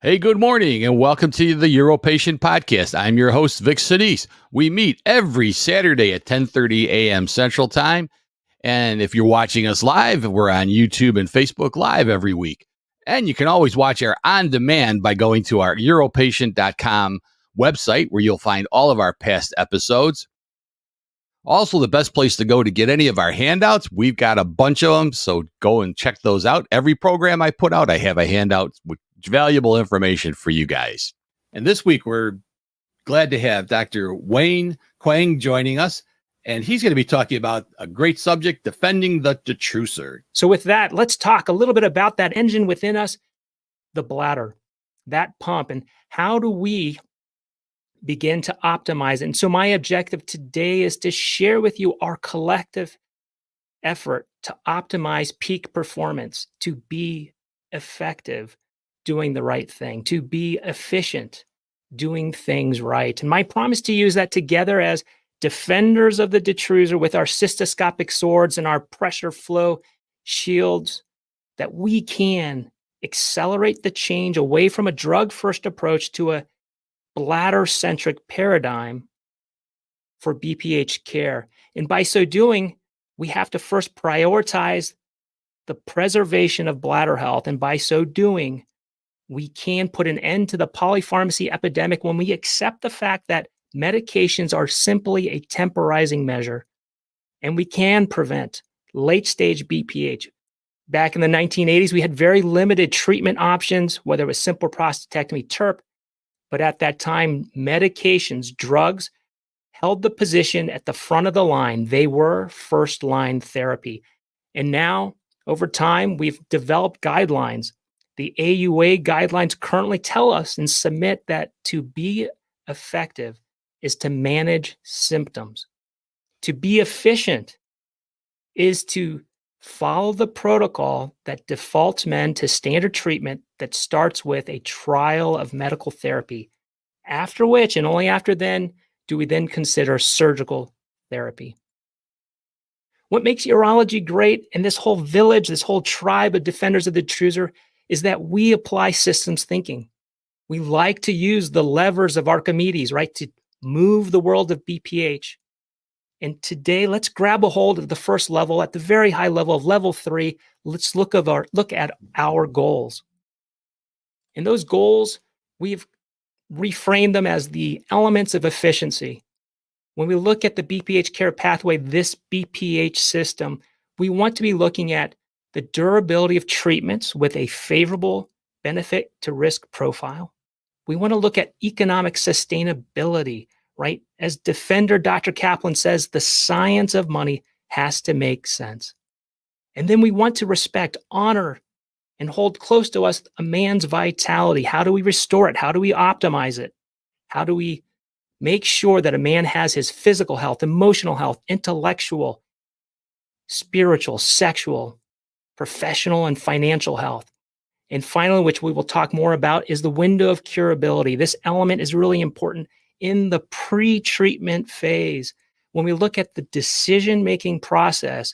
Hey, good morning, and welcome to the UroPatient podcast. I'm your host, Vic Sinise. We meet every Saturday at 10:30 a.m. Central Time. And if you're watching us live, we're on YouTube and Facebook Live every week. And you can always watch our on demand by going to our UroPatient.com website, where you'll find all of our past episodes. Also, the best place to go to get any of our handouts. We've got a bunch of them, so go and check those out. Every program I put out, I have a handout with valuable information for you guys. And this week, we're glad to have Dr. Wayne Quang joining us, and he's going to be talking about a great subject, defending the detrusor. So with that, let's talk a little bit about that engine within us, the bladder, that pump, and how do we begin to optimize it. And so my objective today is to share with you our collective effort to optimize peak performance, to be effective doing the right thing, to be efficient doing things right. And my promise to you is that together as defenders of the detrusor with our cystoscopic swords and our pressure flow shields, that we can accelerate the change away from a drug-first approach to a bladder-centric paradigm for BPH care. And by so doing, we have to first prioritize the preservation of bladder health. And by so doing, we can put an end to the polypharmacy epidemic when we accept the fact that medications are simply a temporizing measure, and we can prevent late-stage BPH. Back in the 1980s, we had very limited treatment options, whether it was simple prostatectomy, TURP, but at that time, medications, drugs, held the position at the front of the line. They were first-line therapy. And now, over time, we've developed guidelines. The AUA guidelines currently tell us and submit that to be effective is to manage symptoms. To be efficient is to follow the protocol that defaults men to standard treatment that starts with a trial of medical therapy, after which, and only after then, do we then consider surgical therapy. What makes urology great and this whole village, this whole tribe of defenders of the detrusor, is that we apply systems thinking. We like to use the levers of Archimedes, right, to move the world of BPH. And today, let's grab a hold of the first level at the very high level of level 3. Let's look at our goals. And those goals, we've reframed them as the elements of efficiency. When we look at the BPH care pathway, this BPH system, we want to be looking at the durability of treatments with a favorable benefit to risk profile. We want to look at economic sustainability, right? As defender Dr. Kaplan says, the science of money has to make sense. And then we want to respect, honor, and hold close to us a man's vitality. How do we restore it? How do we optimize it? How do we make sure that a man has his physical health, emotional health, intellectual, spiritual, sexual, professional, and financial health? And finally, which we will talk more about, is the window of curability. This element is really important in the pre-treatment phase when we look at the decision-making process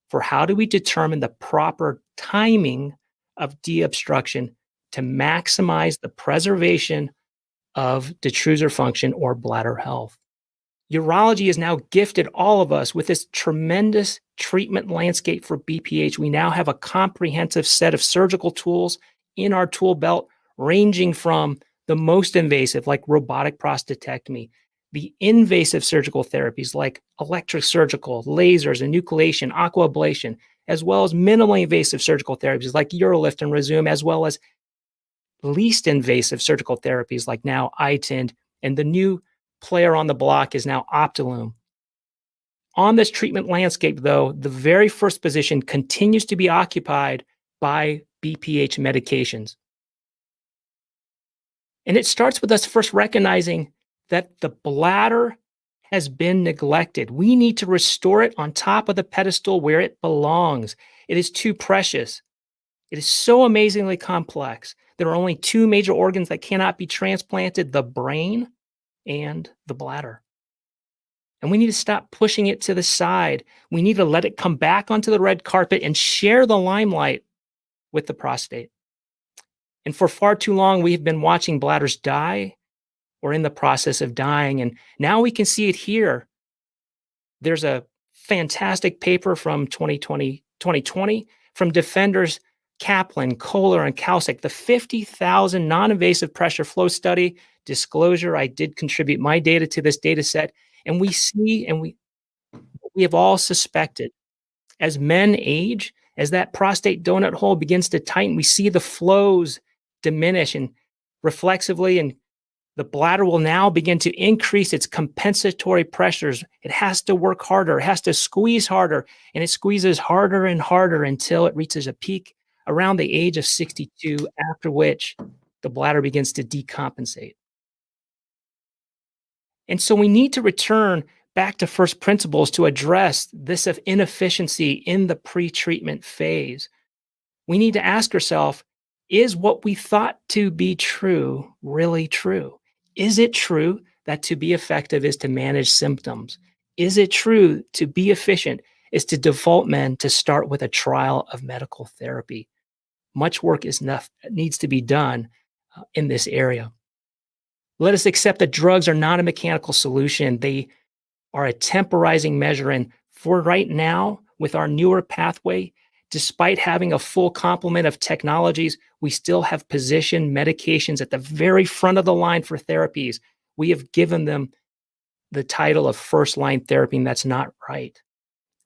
for how do we determine the proper timing of deobstruction to maximize the preservation of detrusor function or bladder health. Urology has now gifted all of us with this tremendous treatment landscape for BPH. We now have a comprehensive set of surgical tools in our tool belt, ranging from the most invasive, like robotic prostatectomy, the invasive surgical therapies like electrosurgical, lasers, enucleation, aquablation, as well as minimally invasive surgical therapies like UroLift and Resume, as well as least invasive surgical therapies like now iTind, and the new player on the block is now Optilume. On this treatment landscape, though, the very first position continues to be occupied by BPH medications. And it starts with us first recognizing that the bladder has been neglected. We need to restore it on top of the pedestal where it belongs. It is too precious. It is so amazingly complex. There are only two major organs that cannot be transplanted: the brain and the bladder. And we need to stop pushing it to the side. We need to let it come back onto the red carpet and share the limelight with the prostate. And for far too long, we've been watching bladders die or in the process of dying. And now we can see it here. There's a fantastic paper from 2020 from defenders Kaplan, Kohler, and Kausick, the 50,000 non-invasive pressure flow study. Disclosure, I did contribute my data to this data set. And we see, and we have all suspected, as men age, as that prostate donut hole begins to tighten, we see the flows diminish, and reflexively, and the bladder will now begin to increase its compensatory pressures. It has to work harder, it has to squeeze harder, and it squeezes harder and harder until it reaches a peak around the age of 62, after which the bladder begins to decompensate. And so we need to return back to first principles to address this inefficiency in the pre-treatment phase. We need to ask ourselves, is what we thought to be true really true? Is it true that to be effective is to manage symptoms? Is it true to be efficient is to default men to start with a trial of medical therapy? Much work needs to be done in this area. Let us accept that drugs are not a mechanical solution. They are a temporizing measure. And for right now, with our newer pathway, despite having a full complement of technologies, we still have positioned medications at the very front of the line for therapies. We have given them the title of first-line therapy, and that's not right.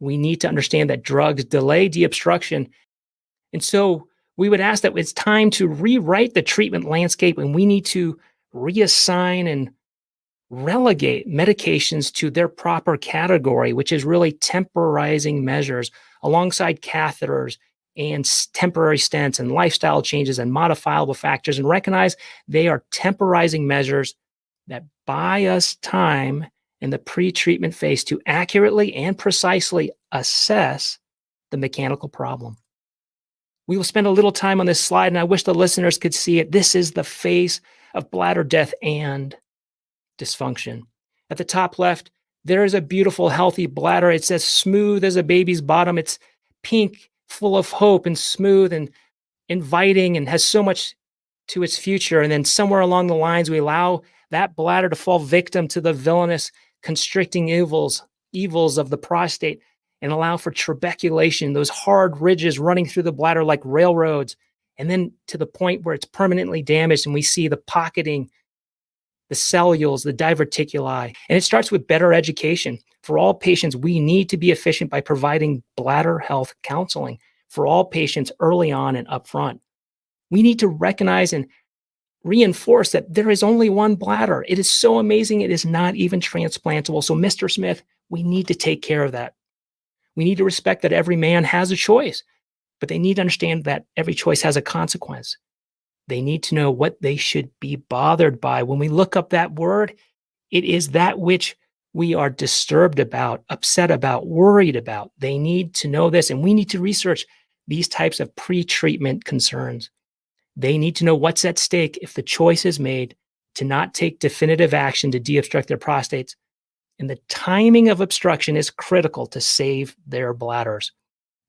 We need to understand that drugs delay deobstruction. And so we would ask that it's time to rewrite the treatment landscape, and we need to reassign and relegate medications to their proper category, which is really temporizing measures alongside catheters and temporary stents and lifestyle changes and modifiable factors, and recognize they are temporizing measures that buy us time in the pre-treatment phase to accurately and precisely assess the mechanical problem. We will spend a little time on this slide, and I wish the listeners could see it. This is the face of bladder death and dysfunction. At the top left, there is a beautiful, healthy bladder. It's as smooth as a baby's bottom. It's pink, full of hope, and smooth and inviting, and has so much to its future. And then somewhere along the lines, we allow that bladder to fall victim to the villainous constricting evils of the prostate, and allow for trabeculation, those hard ridges running through the bladder like railroads, and then to the point where it's permanently damaged, and we see the pocketing, the cellules, the diverticuli. And it starts with better education. For all patients, we need to be efficient by providing bladder health counseling for all patients early on and upfront. We need to recognize and reinforce that there is only one bladder. It is so amazing, it is not even transplantable. So, Mr. Smith, we need to take care of that. We need to respect that every man has a choice, but they need to understand that every choice has a consequence. They need to know what they should be bothered by. When we look up that word, it is that which we are disturbed about, upset about, worried about. They need to know this, and we need to research these types of pre-treatment concerns. They need to know what's at stake if the choice is made to not take definitive action to deobstruct their prostates. And the timing of obstruction is critical to save their bladders.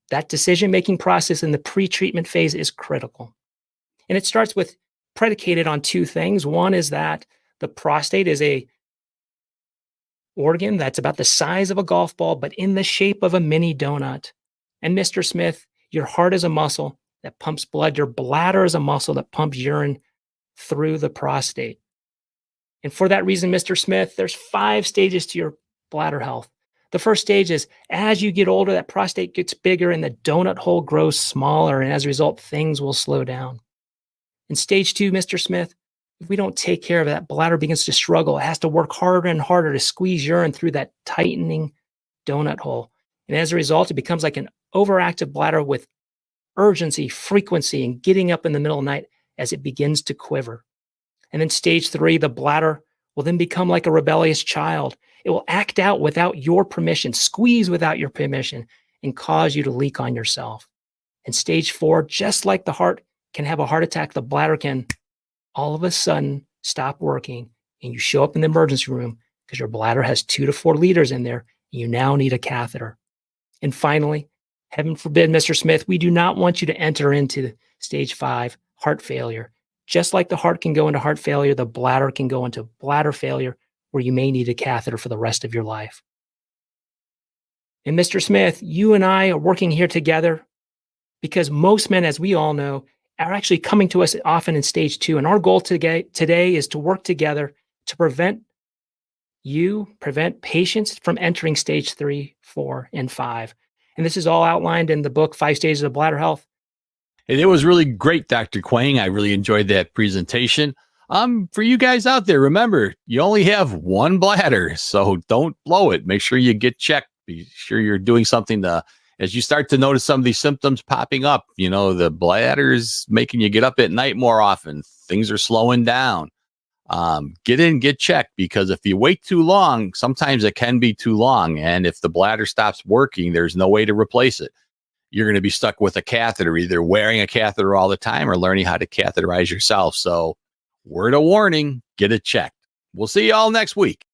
That decision-making process in the pre-treatment phase is critical. And it starts with predicated on two things. One is that the prostate is a organ that's about the size of a golf ball, but in the shape of a mini donut. And Mr. Smith, your heart is a muscle that pumps blood. Your bladder is a muscle that pumps urine through the prostate. And for that reason, Mr. Smith, there's 5 stages to your bladder health. The first stage is as you get older, that prostate gets bigger and the donut hole grows smaller. And as a result, things will slow down. In stage 2, Mr. Smith, if we don't take care of it, that bladder begins to struggle. It has to work harder and harder to squeeze urine through that tightening donut hole. And as a result, it becomes like an overactive bladder with urgency, frequency, and getting up in the middle of the night as it begins to quiver. And then stage 3, the bladder will then become like a rebellious child. It will act out without your permission, squeeze without your permission, and cause you to leak on yourself. And stage 4, just like the heart can have a heart attack, the bladder can all of a sudden stop working, and you show up in the emergency room because your bladder has 2 to 4 liters in there, and you now need a catheter. And finally, heaven forbid, Mr. Smith, we do not want you to enter into stage 5, heart failure, Just like the heart can go into heart failure, the bladder can go into bladder failure, where you may need a catheter for the rest of your life. And Mr. Smith, you and I are working here together because most men, as we all know, are actually coming to us often in stage 2. And our goal today is to work together to prevent patients from entering stage 3, 4, and 5. And this is all outlined in the book, 5 Stages of Bladder Health. And it was really great, Dr. Quang. I really enjoyed that presentation. For you guys out there, remember, you only have one bladder, so don't blow it. Make sure you get checked. Be sure you're doing something as you start to notice some of these symptoms popping up, the bladder is making you get up at night more often. Things are slowing down. Get checked, because if you wait too long, sometimes it can be too long. And if the bladder stops working, there's no way to replace it. You're going to be stuck with a catheter, either wearing a catheter all the time or learning how to catheterize yourself. So, word of warning, get it checked. We'll see you all next week.